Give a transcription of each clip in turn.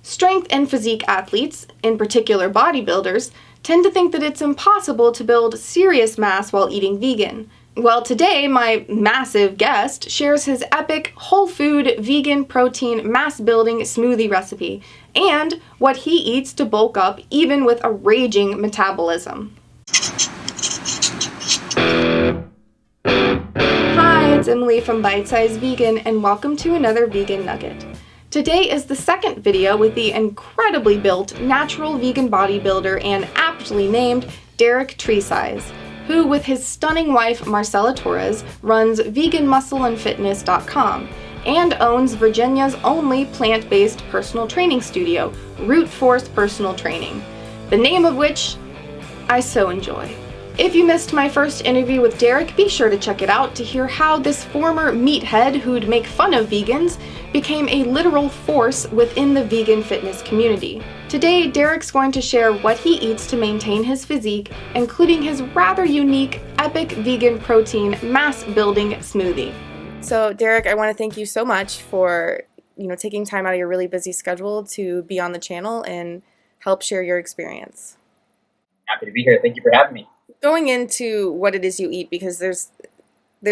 Strength and physique athletes, in particular bodybuilders, tend to think that it's impossible to build serious mass while eating vegan. Well, today my massive guest shares his epic whole food vegan protein mass building smoothie recipe and what he eats to bulk up even with a raging metabolism. Hi, it's Emily from BiteSize Vegan and welcome to another Vegan Nugget. Today is the second video with the incredibly built natural vegan bodybuilder and aptly named Derek Tresize, who with his stunning wife Marcella Torres runs veganmuscleandfitness.com and owns Virginia's only plant-based personal training studio, Root Force Personal Training, the name of which I so enjoy. If you missed my first interview with Derek, be sure to check it out to hear how this former meathead who'd make fun of vegans became a literal force within the vegan fitness community. Today, Derek's going to share what he eats to maintain his physique, including his rather unique, epic vegan protein mass building smoothie. So, Derek, I want to thank you so much for, taking time out of your really busy schedule to be on the channel and help share your experience. Happy to be here. Thank you for having me. Going into what it is you eat, because there's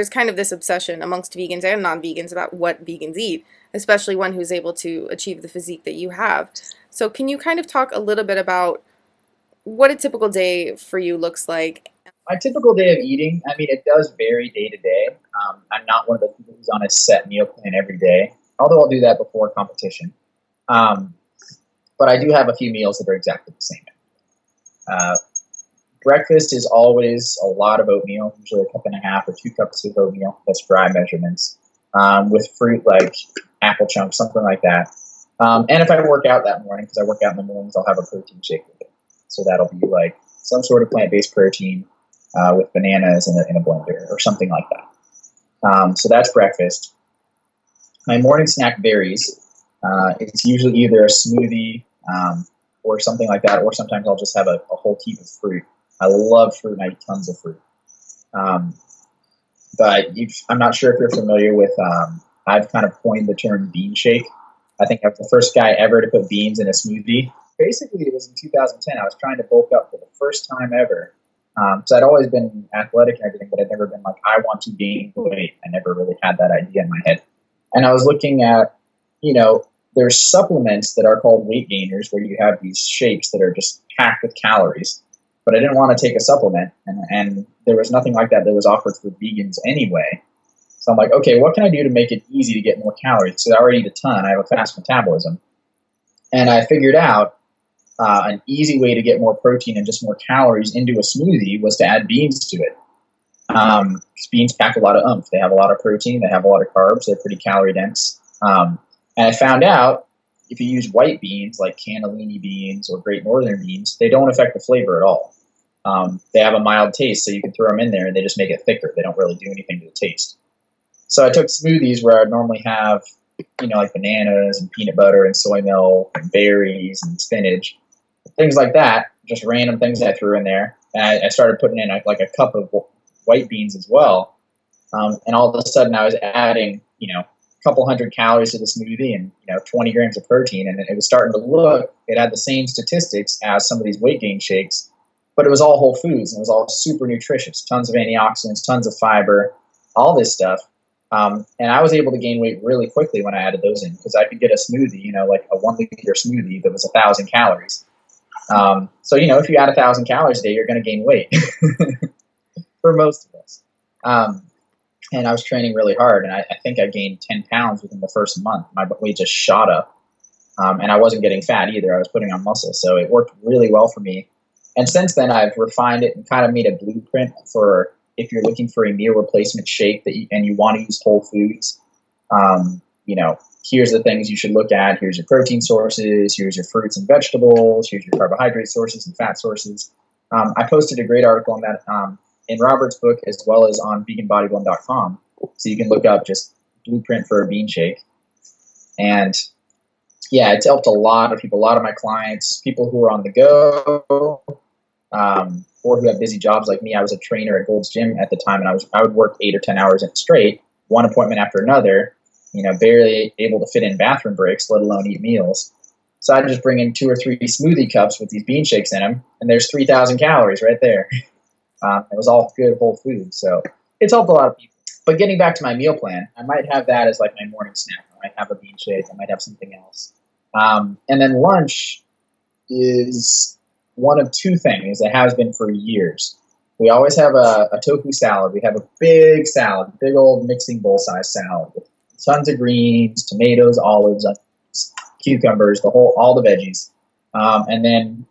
kind of this obsession amongst vegans and non-vegans about what vegans eat, especially one who's able to achieve the physique that you have. So can you kind of talk a little bit about what a typical day for you looks like? My typical day of eating, it does vary day to day. I'm not one of the people who's on a set meal plan every day, although I'll do that before competition. But I do have a few meals that are exactly the same. Breakfast is always a lot of oatmeal, usually 1.5 cups or 2 cups of oatmeal. That's dry measurements, with fruit like apple chunks, something like that. And if I work out that morning, because I work out in the mornings, I'll have a protein shake with it. So that'll be like some sort of plant-based protein with bananas in a blender or something like that. So that's breakfast. My morning snack varies. It's usually either a smoothie or something like that, or sometimes I'll just have a whole heap of fruit. I love fruit and I eat tons of fruit. But I'm not sure if you're familiar with, I've kind of coined the term bean shake. I think I was the first guy ever to put beans in a smoothie. Basically, it was in 2010. I was trying to bulk up for the first time ever. So I'd always been athletic and everything, but I'd never been like, I want to gain weight. I never really had that idea in my head. And I was looking at, there's supplements that are called weight gainers where you have these shakes that are just packed with calories. But I didn't want to take a supplement, and there was nothing like that was offered for vegans anyway. So I'm like, okay, what can I do to make it easy to get more calories? So I already eat a ton. I have a fast metabolism. And I figured out an easy way to get more protein and just more calories into a smoothie was to add beans to it. Because beans pack a lot of oomph. They have a lot of protein. They have a lot of carbs. They're pretty calorie dense. And I found out if you use white beans like canellini beans or Great Northern beans, they don't affect the flavor at all. They have a mild taste, so you can throw them in there and they just make it thicker. They don't really do anything to the taste. So I took smoothies where I'd normally have, like bananas and peanut butter and soy milk and berries and spinach, things like that, just random things I threw in there. And I started putting in like a cup of white beans as well. And all of a sudden I was adding, a couple hundred calories to the smoothie and 20 grams of protein, and it was starting to look, it had the same statistics as some of these weight gain shakes, but it was all whole foods and it was all super nutritious, tons of antioxidants, tons of fiber, all this stuff. And I was able to gain weight really quickly when I added those in, because I could get a smoothie, like a 1 liter smoothie that was 1,000 calories. So if you add 1,000 calories a day, you're going to gain weight for most of us. And I was training really hard, and I think I gained 10 pounds within the first month. My weight just shot up, and I wasn't getting fat either. I was putting on muscle, so it worked really well for me. And since then, I've refined it and kind of made a blueprint for if you're looking for a meal replacement shake and you want to use whole foods. Here's the things you should look at. Here's your protein sources. Here's your fruits and vegetables. Here's your carbohydrate sources and fat sources. I posted a great article on that in Robert's book, as well as on veganbodybuilding.com. So you can look up just blueprint for a bean shake. And yeah, it's helped a lot of people, a lot of my clients, people who are on the go, or who have busy jobs like me. I was a trainer at Gold's Gym at the time, and I would work 8 or 10 hours straight, one appointment after another, barely able to fit in bathroom breaks, let alone eat meals. So I just bring in 2 or 3 smoothie cups with these bean shakes in them, and there's 3,000 calories right there. It was all good whole food, so it's helped a lot of people. But getting back to my meal plan, I might have that as like my morning snack. I might have a bean shake. I might have something else. And then lunch is one of 2 things. It has been for years. We always have a tofu salad. We have a big salad, big old mixing bowl size salad with tons of greens, tomatoes, olives, cucumbers, all the veggies, and then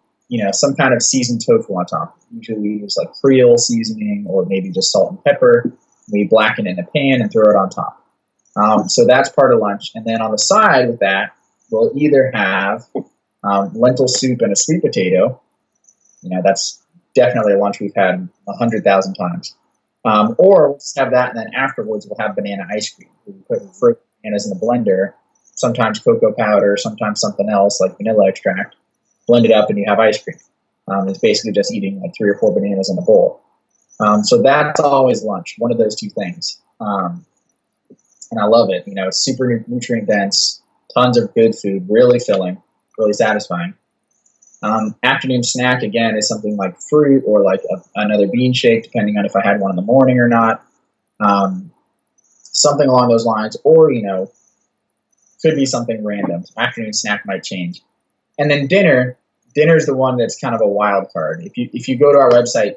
some kind of seasoned tofu on top. Usually we use like Creole seasoning or maybe just salt and pepper. We blacken it in a pan and throw it on top. So that's part of lunch. And then on the side with that, we'll either have lentil soup and a sweet potato. That's definitely a lunch we've had 100,000 times. Or we'll just have that, and then afterwards we'll have banana ice cream. We put fruit bananas in the blender, sometimes cocoa powder, sometimes something else like vanilla extract. Blend it up and you have ice cream. It's basically just eating like 3 or 4 bananas in a bowl. So that's always lunch, one of those 2 things. And I love it. It's super nutrient dense, tons of good food, really filling, really satisfying. Afternoon snack, again, is something like fruit or like another bean shake, depending on if I had one in the morning or not. Something along those lines, or, could be something random. Afternoon snack might change. And then dinner is the one that's kind of a wild card. If you go to our website,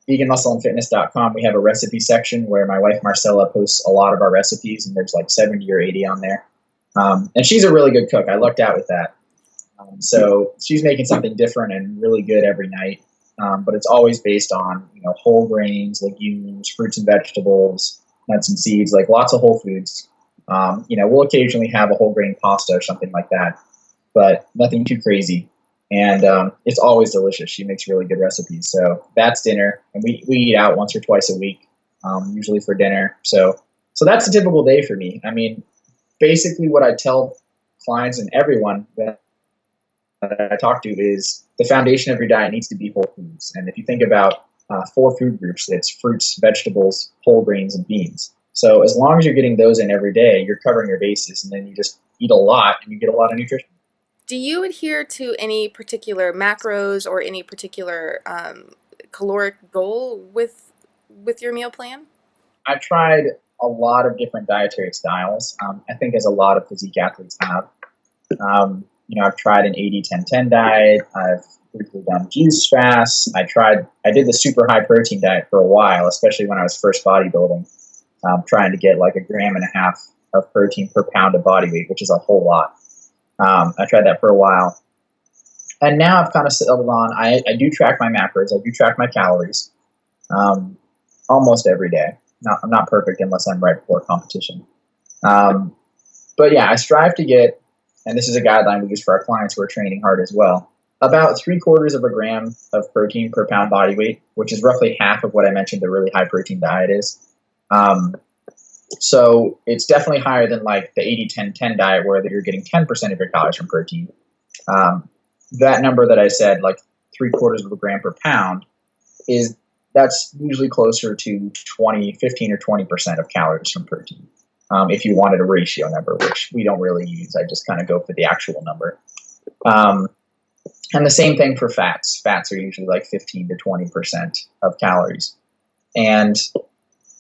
veganmuscleandfitness.com, we have a recipe section where my wife Marcella posts a lot of our recipes, and there's like 70 or 80 on there. And she's a really good cook. I lucked out with that. So she's making something different and really good every night. But it's always based on, whole grains, legumes, fruits and vegetables, nuts and seeds, like lots of whole foods. We'll occasionally have a whole grain pasta or something like that, but nothing too crazy. And it's always delicious. She makes really good recipes. So that's dinner. And we eat out once or twice a week, usually for dinner. So that's a typical day for me. I mean, basically what I tell clients and everyone that I talk to is the foundation of your diet needs to be whole foods. And if you think about 4 food groups, it's fruits, vegetables, whole grains, and beans. So as long as you're getting those in every day, you're covering your bases, and then you just eat a lot and you get a lot of nutrition. Do you adhere to any particular macros or any particular caloric goal with your meal plan? I've tried a lot of different dietary styles. I think as a lot of physique athletes have. I've tried an 80-10-10 diet. I've briefly done juice fasts. I did the super high protein diet for a while, especially when I was first bodybuilding, trying to get like 1.5 grams of protein per pound of body weight, which is a whole lot. I tried that for a while. And now I've kind of settled on, I do track my macros. I do track my calories almost every day. I'm not perfect unless I'm right before competition. But yeah, I strive to get, and this is a guideline we use for our clients who are training hard as well, about 3/4 gram of protein per pound body weight, which is roughly half of what I mentioned the really high protein diet is. So it's definitely higher than like the 80-10-10 diet where you're getting 10% of your calories from protein. That number that I said, like 3/4 gram per pound, that's usually closer to 15 or 20% of calories from protein. If you wanted a ratio number, which we don't really use, I just kind of go for the actual number. And the same thing for fats. Fats are usually like 15 to 20% of calories. And,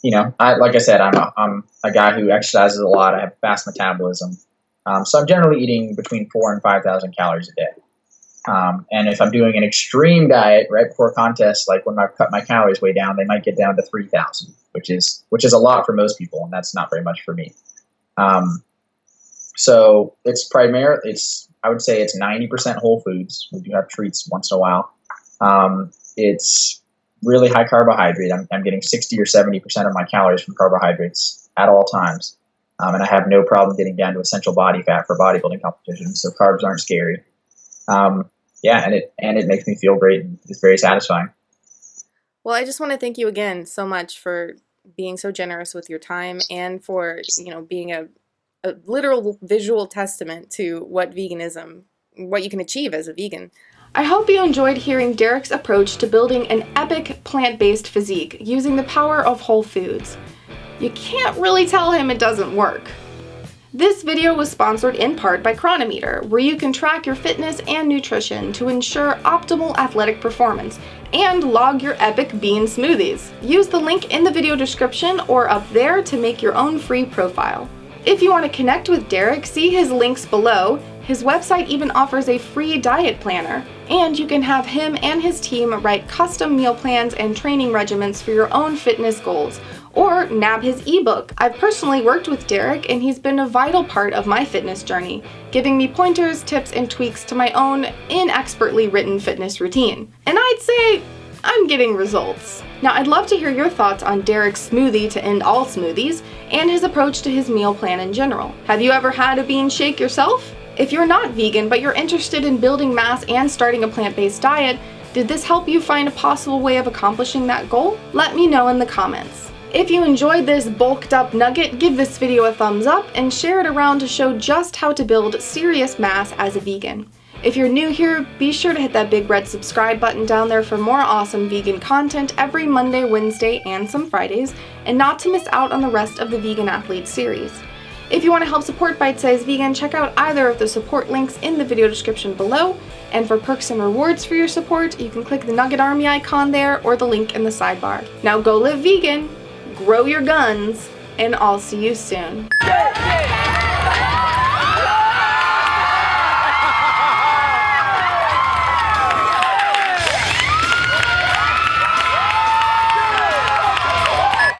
like I said, I'm a guy who exercises a lot. I have fast metabolism. So I'm generally eating between 4,000 and 5,000 calories a day. And if I'm doing an extreme diet right before contest, like when I cut my calories way down, they might get down to 3,000, which is a lot for most people, and that's not very much for me. So I would say it's 90% whole foods. We do have treats once in a while. It's really high carbohydrate. I'm getting 60 or 70% of my calories from carbohydrates at all times. And I have no problem getting down to essential body fat for bodybuilding competitions. So carbs aren't scary. And it makes me feel great, and it's very satisfying. Well, I just want to thank you again so much for being so generous with your time and for, being a literal visual testament to what you can achieve as a vegan. I hope you enjoyed hearing Derek's approach to building an epic plant-based physique using the power of whole foods. You can't really tell him it doesn't work. This video was sponsored in part by Chronometer, where you can track your fitness and nutrition to ensure optimal athletic performance and log your epic bean smoothies. Use the link in the video description or up there to make your own free profile. If you want to connect with Derek, see his links below. His website even offers a free diet planner, and you can have him and his team write custom meal plans and training regimens for your own fitness goals, or nab his ebook. I've personally worked with Derek, and he's been a vital part of my fitness journey, giving me pointers, tips, and tweaks to my own inexpertly written fitness routine. And I'd say I'm getting results. Now, I'd love to hear your thoughts on Derek's smoothie to end all smoothies and his approach to his meal plan in general. Have you ever had a bean shake yourself? If you're not vegan, but you're interested in building mass and starting a plant-based diet, did this help you find a possible way of accomplishing that goal? Let me know in the comments. If you enjoyed this bulked up nugget, give this video a thumbs up and share it around to show just how to build serious mass as a vegan. If you're new here, be sure to hit that big red subscribe button down there for more awesome vegan content every Monday, Wednesday, and some Fridays, and not to miss out on the rest of the Vegan Athlete series. If you want to help support Bite Size Vegan, check out either of the support links in the video description below, and for perks and rewards for your support, you can click the Nugget Army icon there or the link in the sidebar. Now go live vegan, grow your guns, and I'll see you soon.